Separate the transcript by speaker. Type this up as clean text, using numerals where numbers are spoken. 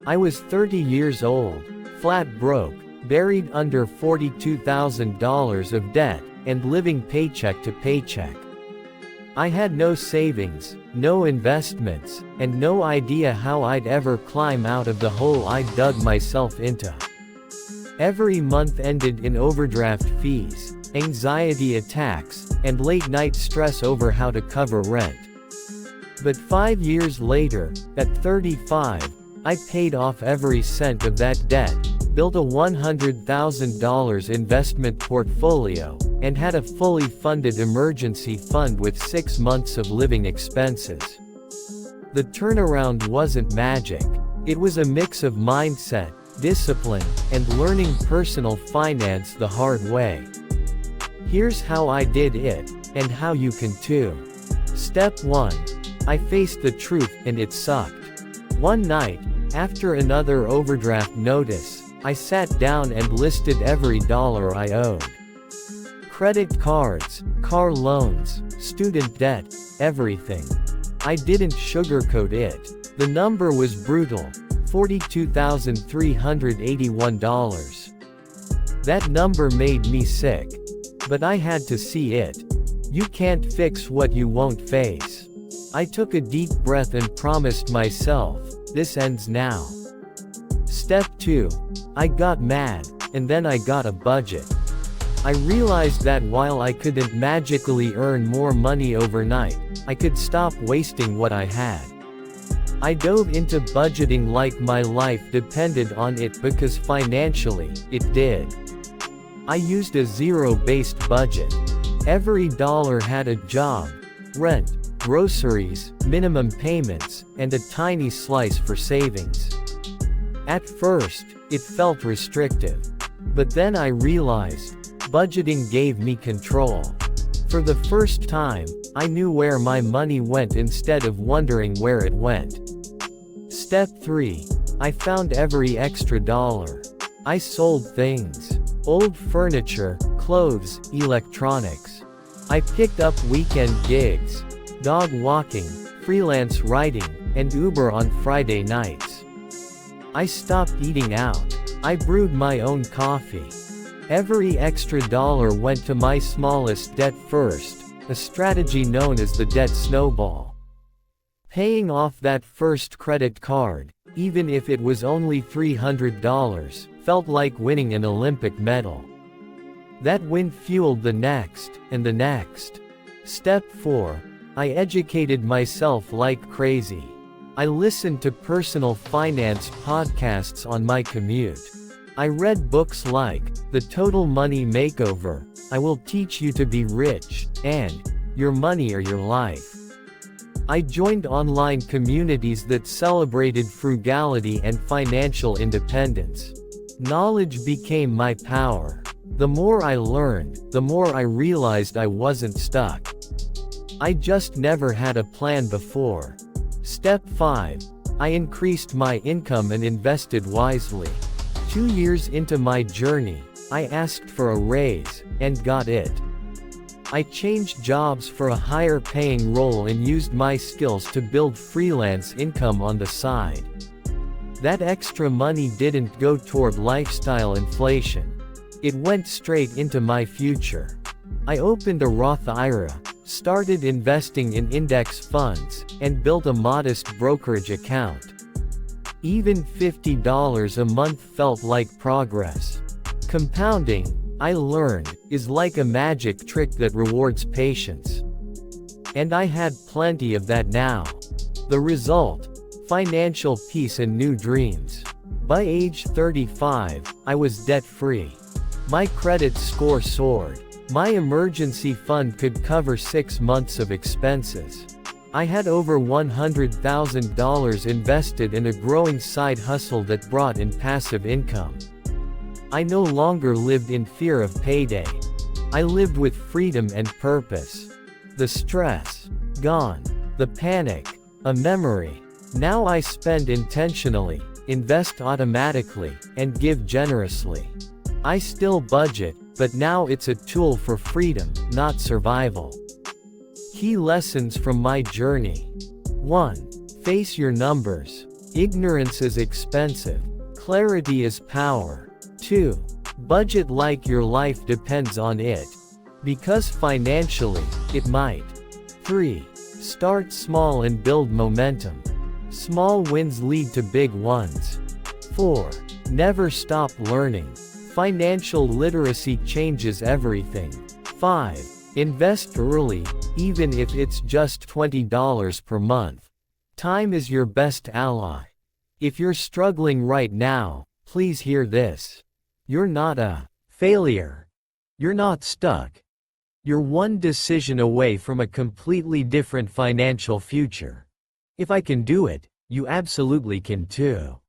Speaker 1: I was 30 years old, flat broke, buried under $42,000 of debt, and living paycheck to paycheck. I had no savings, no investments, and no idea how I'd ever climb out of the hole I'd dug myself into. Every month ended in overdraft fees, anxiety attacks, and late-night stress over how to cover rent. But 5 years later, at 35, I paid off every cent of that debt, built a $100,000 investment portfolio, and had a fully funded emergency fund with 6 months of living expenses. The turnaround wasn't magic. It was a mix of mindset, discipline, and learning personal finance the hard way. Here's how I did it, and how you can too. Step 1. I faced the truth, and it sucked. One night, after another overdraft notice, I sat down and listed every dollar I owed. Credit cards, car loans, student debt, everything. I didn't sugarcoat it. The number was brutal, $42,381. That number made me sick. But I had to see it. You can't fix what you won't face. I took a deep breath and promised myself, this ends now. Step 2. I got mad, and then I got a budget. I realized that while I couldn't magically earn more money overnight, I could stop wasting what I had. I dove into budgeting like my life depended on it because financially, it did. I used a zero-based budget. Every dollar had a job, rent, groceries, minimum payments, and a tiny slice for savings. At first, it felt restrictive. But then I realized, budgeting gave me control. For the first time, I knew where my money went instead of wondering where it went. Step 3. I found every extra dollar. I sold things. Old furniture, clothes, electronics. I picked up weekend gigs, dog walking, freelance writing, and Uber on Friday nights. I stopped eating out. I brewed my own coffee. Every extra dollar went to my smallest debt first, a strategy known as the debt snowball. Paying off that first credit card, even if it was only $300, felt like winning an Olympic medal. That win fueled the next, and the next. Step 4. I educated myself like crazy. I listened to personal finance podcasts on my commute. I read books like The Total Money Makeover, I Will Teach You to Be Rich, and Your Money or Your Life. I joined online communities that celebrated frugality and financial independence. Knowledge became my power. The more I learned, the more I realized I wasn't stuck. I just never had a plan before. Step 5. I increased my income and invested wisely. 2 years into my journey, I asked for a raise, and got it. I changed jobs for a higher paying role and used my skills to build freelance income on the side. That extra money didn't go toward lifestyle inflation. It went straight into my future. I opened a Roth IRA, started investing in index funds, and built a modest brokerage account. Even $50 a month felt like progress. Compounding, I learned, is like a magic trick that rewards patience. And I had plenty of that now. The result? Financial peace and new dreams. By age 35, I was debt-free. My credit score soared. My emergency fund could cover 6 months of expenses. I had over $100,000 invested in a growing side hustle that brought in passive income. I no longer lived in fear of payday. I lived with freedom and purpose. The stress, gone. The panic, a memory. Now I spend intentionally, invest automatically, and give generously. I still budget, but now it's a tool for freedom, not survival. Key lessons from my journey. 1. Face your numbers. Ignorance is expensive. Clarity is power. 2. Budget like your life depends on it. Because financially, it might. 3. Start small and build momentum. Small wins lead to big ones. 4. Never stop learning. Financial literacy changes everything. 5. Invest early, even if it's just $20 per month. Time is your best ally. If you're struggling right now, please hear this. You're not a failure. You're not stuck. You're one decision away from a completely different financial future. If I can do it, you absolutely can too.